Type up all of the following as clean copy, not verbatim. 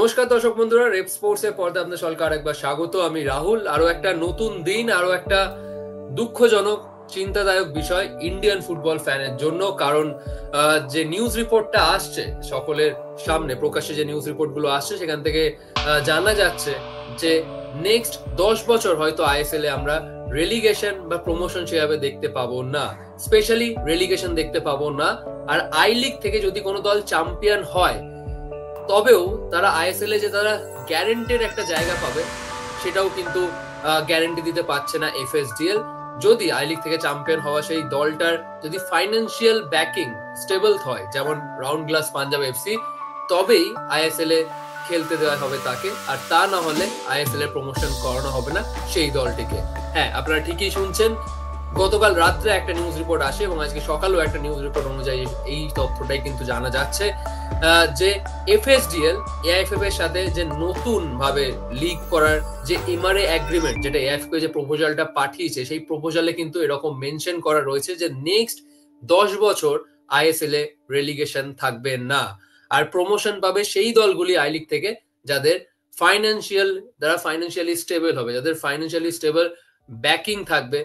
নমস্কার দর্শক বন্ধুরা, রেপ স্পোর্টস এর পর্দায় আপনাদের সকলকে আরেকবার স্বাগত। আমি রাহুল। আরো একটা নতুন দিন, আরো একটা দুঃখজনক চিন্তাদায়ক বিষয় ইন্ডিয়ান ফুটবল ফ্যানের জন্য। কারণ যে নিউজ রিপোর্টটা আসছে সকলের সামনে, প্রকাশ্যে যে নিউজ রিপোর্ট গুলো আসছে, সেখান থেকে জানা যাচ্ছে যে নেক্সট 10 বছর হয়তো আইএসএল এ আমরা রেলিগেশন বা প্রমোশন সেভাবে দেখতে পাবো না, স্পেশালি রেলিগেশন দেখতে পাবো না। আর আই লিগ থেকে যদি কোনো দল চ্যাম্পিয়ন হয়, তবেও তারা আইএসএল এ যে তারা গ্যারেন্টির একটা জায়গা পাবে, সেটাও কিন্তু গ্যারেন্টি দিতে পারছে না এফএসডিএল। যদি আই লিগ থেকে চ্যাম্পিয়ন হওয়া সেই দলটার যদি ফাইন্যান্সিয়াল ব্যাকিং স্টেবল হয়, যেমন রাউন্ড গ্লাস পাঞ্জাব এফসি, তবেই আইএসএল এ খেলতে দেওয়া হবে তাকে। আর তা না হলে আইএসএল এর প্রমোশন করানো হবে না সেই দলটিকে। হ্যাঁ, আপনারা ঠিকই শুনছেন। গতকাল রাত্রে একটা নিউজ রিপোর্ট আসে এবং আজকে সকালেও একটা নিউজ রিপোর্ট অনুযায়ী এই তথ্যটাই কিন্তু জানা যাচ্ছে যে এফএসডিএল এআইএফএফ এর সাথে যে নতুন ভাবে লিগ করার যে এমআরএ এগ্রিমেন্ট, যেটা এআইএফএফ যে প্রপোজালটা পাঠিয়েছে, সেই প্রপোজালে কিন্তু এরকম মেনশন করা রয়েছে যে নেক্সট 10 বছর আইএসএল এ রেলিগেশন থাকবে না। আর প্রমোশন পাবে সেই দলগুলি আই লিগ থেকে যারা ফাইন্যান্সিয়ালি স্টেবল হবে, যাদের ফাইন্যান্সিয়ালি স্টেবল ব্যাকিং থাকবে,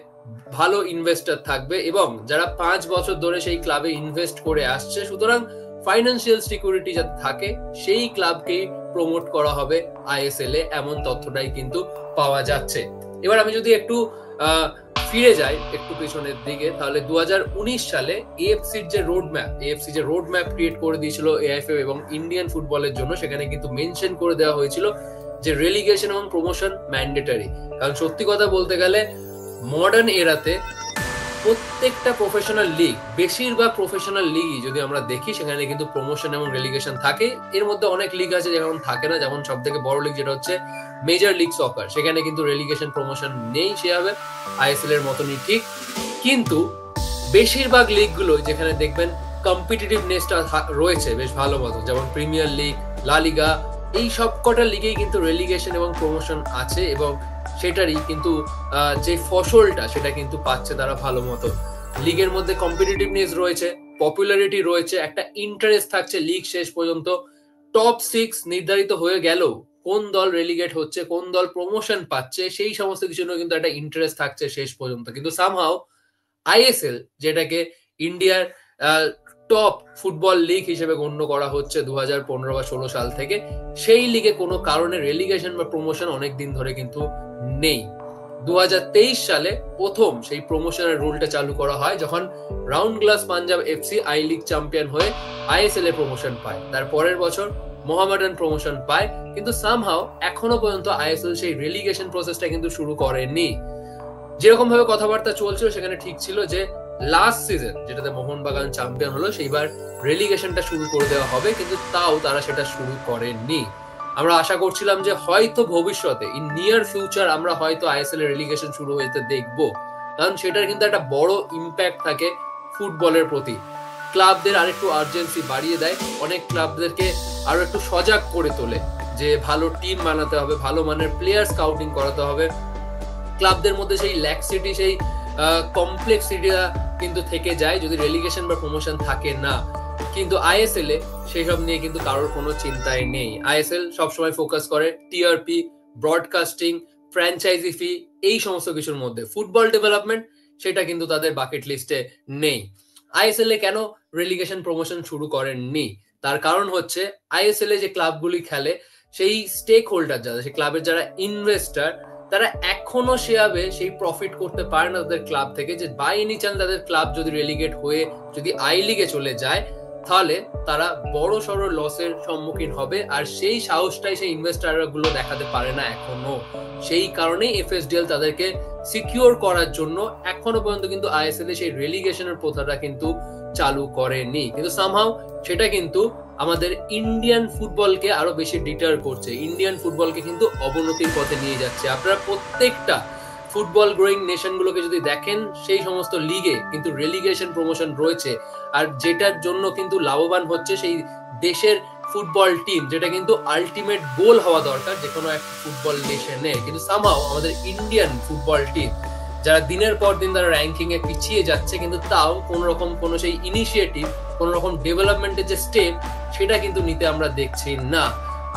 ভালো ইনভেস্টর থাকবে এবং যারা 5 বছর ধরে সেই ক্লাবে ইনভেস্ট করে আসছে। সুতরাং ফাইন্যান্সিয়াল সিকিউরিটি যাতে থাকে, সেই ক্লাবকেই প্রমোট করা হবে আইএসএল এ, এমন তথ্যটাই কিন্তু পাওয়া যাচ্ছে। এবার আমি যদি একটু ফিরে যাই একটু পেছনের দিকে, তাহলে 2019 সালে এএফসি যে রোড ম্যাপ ক্রিয়েট করে দিয়েছিল এআইএফএফ এবং ইন্ডিয়ান ফুটবলের জন্য, সেখানে কিন্তু মেনশন করে দেওয়া হয়েছিল যে রেলিগেশন এবং প্রমোশন ম্যান্ডেটরি। কারণ সত্যি কথা বলতে গেলে মডার্ন এরাতে প্রত্যেকটা প্রফেশনাল লিগ, বেশিরভাগ প্রফেশনাল লিগই যদি আমরা দেখি, সেখানে কিন্তু প্রমোশন এবং রেলিগেশন থাকে। এর মধ্যে অনেক লিগ আছে যেমন থাকে না, যেমন সব থেকে বড় লিগ যেটা হচ্ছে মেজর লিগ সকার, সেখানে কিন্তু রেলিগেশন প্রমোশন নেই সেভাবে, আইএসএল এর মতনই ঠিক। কিন্তু বেশিরভাগ লিগগুলো যেখানে দেখবেন কম্পিটিটিভনেসটা রয়েছে বেশ ভালো মতো, যেমন প্রিমিয়ার লিগ, লা লিগা, এই সব কটা লিগেই কিন্তু রেলিগেশন এবং প্রমোশন আছে এবং সেটারই কিন্তু যে ফসলটা সেটা কিন্তু পাচ্ছে তারা ভালো মতো। লিগের মধ্যে কম্পিটিটিভনেস রয়েছে, পপুলারিটি রয়েছে, একটা ইন্টারেস্ট থাকছে লিগ শেষ পর্যন্ত। টপ 6 নির্ধারিত হয়ে গেল, কোন দল রেলিগেট হচ্ছে, কোন দল প্রমোশন পাচ্ছে, সেই সমস্ত কিছু নিয়ে কিন্তু একটা ইন্টারেস্ট থাকছে শেষ পর্যন্ত। কিন্তু সামহাও আইএসএল, যেটাকে ইন্ডিয়ার টপ ফুটবল লিগ হিসেবে গণ্য করা হচ্ছে 2015 বা 16 সাল থেকে, সেই লিগে কোনো কারণে রেলিগেশন বা প্রমোশন অনেক দিন ধরে কিন্তু নেই। 2023 সালে প্রথম সেই প্রমোশনের রুলটা চালু করা হয়, যখন round glass Punjab FC I league champion হয়ে আইএসএল এ প্রমোশন পায়। তার পরের বছর মোহামেডান প্রমোশন পায়। কিন্তু সামহাও এখনো পর্যন্ত আইএসএল সেই রেলিগেশন প্রসেসটা কিন্তু শুরু করেনি। যেরকম ভাবে কথাবার্তা চলছিল সেখানে ঠিক ছিল যে লাস্ট সিজন যেটাতে মোহনবাগান চ্যাম্পিয়ন হলো, সেইবার রেলিগেশনটা শুরু করে দেওয়া হবে, কিন্তু তাও তারা সেটা শুরু করেননি। আমরা আশা করছিলাম যে হয়তো ভবিষ্যতে ইন নিয়ার ফিউচার আমরা হয়তো আইএসএল এর রেলিগেশন শুরু হতে দেখবো, কারণ সেটার কিন্তু একটা বড় ইম্প্যাক্ট থাকে ফুটবলের প্রতি। ক্লাবদের আরেকটু আর্জেন্সি বাড়িয়ে দেয়, অনেক ক্লাবদেরকে আরো একটু সজাগ করে তোলে যে ভালো টিম বানাতে হবে, ভালো মানের প্লেয়ার স্কাউটিং করাতে হবে। ক্লাবদের মধ্যে সেই ল্যাক্সিটি, সেই কমপ্লেক্সিটিটা কিন্তু থেকে যায় যদি রেলিগেশন বা প্রমোশন থাকে না। কিন্তু আইএসএল এ সেসব নিয়ে কিন্তু কারোর কোনো চিন্তাই নেই। আইএসএল সবসময় ফোকাস করে টিআরপি, ব্রডকাস্টিং, ফ্র্যাঞ্চাইজি ফি, এই সমস্ত কিছুর মধ্যে। ফুটবল ডেভেলপমেন্ট সেটা কিন্তু তাদের বাকেট লিস্টে নেই। আইএসএল এ কেন রেলিগেশন প্রমোশন শুরু করেননি, তার কারণ হচ্ছে আইএসএল এ যে ক্লাবগুলি খেলে, সেই স্টেক হোল্ডার যারা, সেই ক্লাবের যারা ইনভেস্টার, তারা এখনো সেভাবে সেই প্রফিট করতে পারে না তাদের ক্লাব থেকে, যে বাই এনি চান্স তাদের ক্লাব যদি রেলিগেট হয়ে যদি আই লিগে চলে যায়, তাহলে তারা বড় সড় লসের সম্মুখীন হবে। আর সেই সাহসটাই সেই ইনভেস্টার গুলো দেখাতে পারে না এখনো। সেই কারণেই এফএসডিএল তাদেরকে সিকিউর করার জন্য এখনো পর্যন্ত কিন্তু আইএসএল এ সেই রেলিগেশনের প্রথাটা কিন্তু চালু করেনি। কিন্তু সামহাও সেটা কিন্তু আমাদের ইন্ডিয়ান ফুটবলকে আরো বেশি ডিটার করছে, ইন্ডিয়ান ফুটবলকে কিন্তু অবনতির পথে নিয়ে যাচ্ছে। আপনারা প্রত্যেকটা ফুটবল গ্রোয়িং নেশন গুলোকে যদি দেখেন, সেই সমস্ত লিগে কিন্তু রেলিগেশন প্রমোশন রয়েছে। আর যেটার জন্য কিন্তু লাভবান হচ্ছে সেই দেশের ফুটবল টিম, যেটা কিন্তু আলটিমেট গোল হওয়া দরকার যে কোনো একটা ফুটবল নেশনে। কিন্তু সামহাও আমাদের ইন্ডিয়ান ফুটবল টিম, যারা দিনের পর দিন তারা র্যাঙ্কিং এ পিছিয়ে যাচ্ছে, কিন্তু তাও কোন রকম কোন সেই ইনিশিয়েটিভ, কোন রকম ডেভেলপমেন্টের যে স্টেপ, সেটা কিন্তু নিতে আমরা দেখছি না।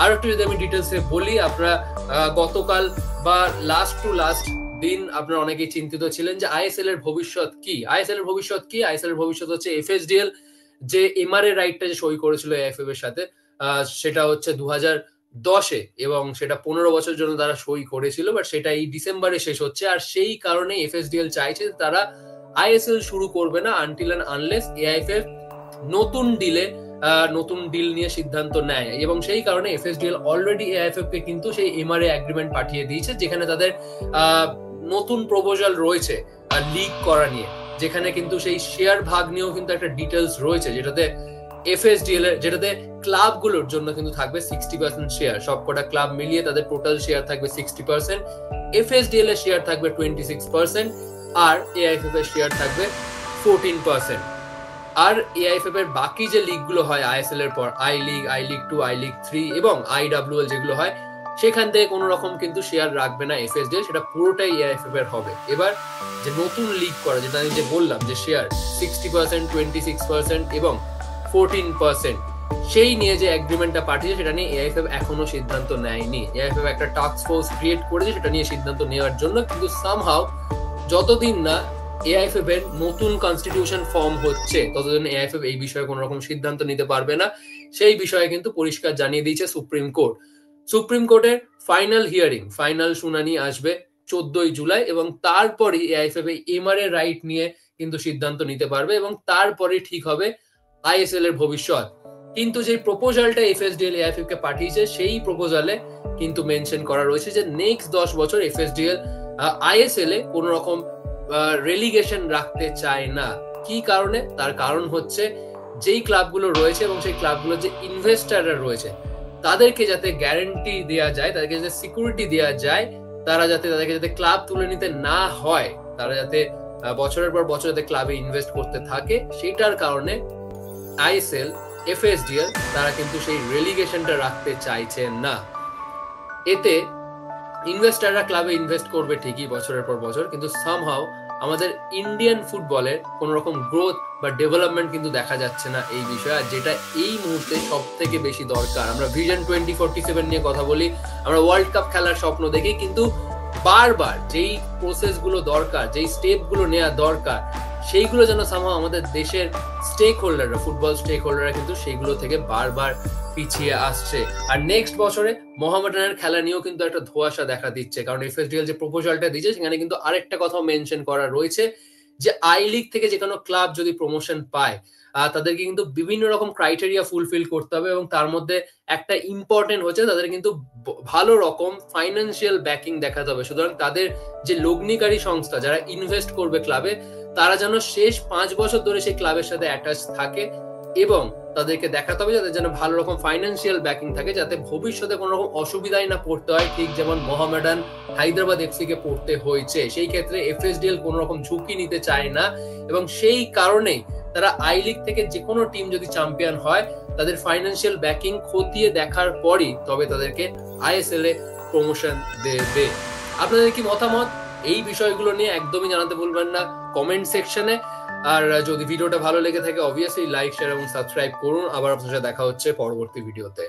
আর একটু যদি আমি ডিটেলসে বলি, আপনারা গতকাল বা লাস্ট দিন আপনারা অনেকেই চিন্তিত ছিলেন যে আইএসএল এর ভবিষ্যৎ কি। আইএসএল এর ভবিষ্যৎ হচ্ছে এফএসডিএল যে এমআরএ রাইটটা যে সই করেছিল এআইএফএফ এর সাথে, সেটা হচ্ছে 2010-এ এবং সেটা 15 বছর জন্য তারা সই করেছিল, বাট সেটা এই ডিসেম্বরে শেষ হচ্ছে। আর সেই কারণে এফএসডিএল চাইছে তারা আইএসএল শুরু করবে না আনটিল এন্ড আনলেস এআইএফএফ নতুন ডিল নিয়ে সিদ্ধান্ত নেয়। এবং সেই কারণে এফএসডিএল অলরেডি এআইএফএফ কে কিন্তু সেই এমআরএ এগ্রিমেন্ট পাঠিয়ে দিয়েছে, যেখানে তাদের নতুন প্রপোজাল রয়েছে লিগ করা নিয়ে, যেখানে কিন্তু সেই শেয়ার ভাগ নিয়েও কিন্তু একটা ডিটেলস রয়েছে, যেটাতে এফএসডিএল এর যেটাতে ক্লাবগুলোর জন্য কিন্তু থাকবে 60% শেয়ার। সবকটা ক্লাব মিলিয়ে তাদের টোটাল শেয়ার থাকবে 60%, এফএসডিএল এর শেয়ার থাকবে 26%, আর এআইএফএফ এর শেয়ার থাকবে 14%। আর এআইএফএফ এর বাকি যে লিগগুলো হয় আইএসএল এর পর, আই লিগ 2, আই লিগ 3 এবং আইডব্লিউএল যেগুলো হয়, সেখান থেকে কোনো রকম কিন্তু শেয়ার রাখবে না এফএসডিএল, সেটা পুরোটাই এআইএফএফ এর হবে। এবার যে নতুন লিগ করা, যেটা আমি যে বললাম যে শেয়ার 60%, 26% এবং 14%, সেই নিয়ে যে এগ্রিমেন্টটা পাঠিয়েছে সেটা নিয়ে এআইএফএফ এখনো সিদ্ধান্ত নেয়নি। এআইএফএফ একটা টাস্ক ফোর্স ক্রিয়েট করেছে সেটা নিয়ে সিদ্ধান্ত নেওয়ার জন্য, কিন্তু সামহাউ যতদিন না এআইএফএফ এর নতুন কনস্টিটিউশন ফর্ম হচ্ছে ততদিন এআইএফএফ এই বিষয়ে কোনো রকম সিদ্ধান্ত নিতে পারবে না। সেই বিষয়ে কিন্তু পরিষ্কার জানিয়ে দিয়েছে সুপ্রিম কোর্ট। সুপ্রিম কোর্টের ফাইনাল শুনানি আসবে 14 জুলাই, এবং তারপরে এআইএফএফ এমআরএ রাইট নিয়ে কিন্তু সিদ্ধান্ত নিতে পারবে, এবং তারপরে ঠিক হবে আইএসএল এর ভবিষ্যৎ। কিন্তু যে প্রপোজালটা এফএসডিএল এআইএফএফ কে পাঠিয়েছে, সেই প্রপোজালে কিন্তু মেনশন করা রয়েছে যে নেক্সট 10 বছর এফএসডিএল আইএসএল এ কোন রকম রেলিগেশন রাখতে চায় না। কি কারণে? তার কারণ হচ্ছে যেই ক্লাবগুলো রয়েছে এবং সেই ক্লাবগুলো যে ইনভেস্টাররা রয়েছে, তাদেরকে যাতে গ্যারান্টি দেওয়া যায়, তাদেরকে যাতে সিকিউরিটি দেওয়া যায়, তাদেরকে যাতে ক্লাব তুলে নিতে না হয়, তারা যাতে বছরের পর বছর যাতে ক্লাবে ইনভেস্ট করতে থাকে, সেটার কারণে আইএসএল, এফএসডিএল তারা কিন্তু সেই রেলিগেশনটা রাখতে চাইছেন না। এতে ইনভেস্টাররা ক্লাবে ইনভেস্ট করবে ঠিকই বছরের পর বছর, কিন্তু সামহাউ আমাদের ইন্ডিয়ান ফুটবলের কোন রকম গ্রোথ বা ডেভেলপমেন্ট কিন্তু দেখা যাচ্ছে না এই বিষয়ে, যেটা এই মুহূর্তে সব থেকে বেশি দরকার। আমরা ভিশন 2047 নিয়ে কথা বলি, আমরা ওয়ার্ল্ড কাপ খেলার স্বপ্ন দেখি, কিন্তু বারবার যেই প্রসেস গুলো দরকার, যেই স্টেপ গুলো নেওয়া দরকার, সেইগুলো যেন সামহাউ আমাদের দেশের ফুটবল স্টেক হোল্ডাররা কিন্তু সেইগুলো থেকে বারবার পিছিয়ে আসছে। আর নেক্সট বছরে মোহামেডানের খেলা নিয়েও কিন্তু একটা ধোঁয়াশা দেখা দিচ্ছে, কারণ এফএসডিএল যে প্রপোজালটা দিয়েছে সেখানে কিন্তু আরেকটা কথা মেনশন করা রয়েছে যে আই লিগ থেকে যে কোনো ক্লাব যদি প্রমোশন পায়, তাদেরকে কিন্তু বিভিন্ন রকম ক্রাইটেরিয়া ফুলফিল করতে হবে, এবং তার মধ্যে একটা ইম্পর্টেন্ট হচ্ছে তাদের কিন্তু ভালো রকম ফাইন্যান্সিয়াল ব্যাকিং দেখাতে হবে। সুতরাং তাদের যে লগ্নিকারী সংস্থা যারা ইনভেস্ট করবে ক্লাবে, তারা যেন শেষ 5 বছর ধরে সেই ক্লাবের সাথে অ্যাটাচ থাকে, এবং তাদেরকে দেখাতে হবে যাদের যেন ভালো রকম ফাইন্যান্সিয়াল ব্যাকিং থাকে, যাতে ভবিষ্যতে কোনো রকম অসুবিধায় না পড়তে হয়, ঠিক যেমন মোহামেডান হায়দ্রাবাদ এফসি কে পড়তে হয়েছে। সেই ক্ষেত্রে এফএসডিএল কোনো রকম ঝুঁকি নিতে চায় না, এবং সেই কারণেই তারা আই লিগ থেকে যে কোনো টিম যদি চ্যাম্পিয়ন হয়, তাদের ফাইন্যান্সিয়াল ব্যাকিং খতিয়ে দেখার পরই তবে তাদেরকে আইএসএল এ প্রমোশন দেবে। আপনাদের কি মতামত এই বিষয়গুলো নিয়ে একদমই জানাতে ভুলবেন না কমেন্ট সেকশনে। আর যদি ভিডিওটা ভালো লেগে থাকে অবভিয়াসলি লাইক, শেয়ার এবং সাবস্ক্রাইব করুন। আবার আপনার সাথে দেখা হচ্ছে পরবর্তী ভিডিওতে।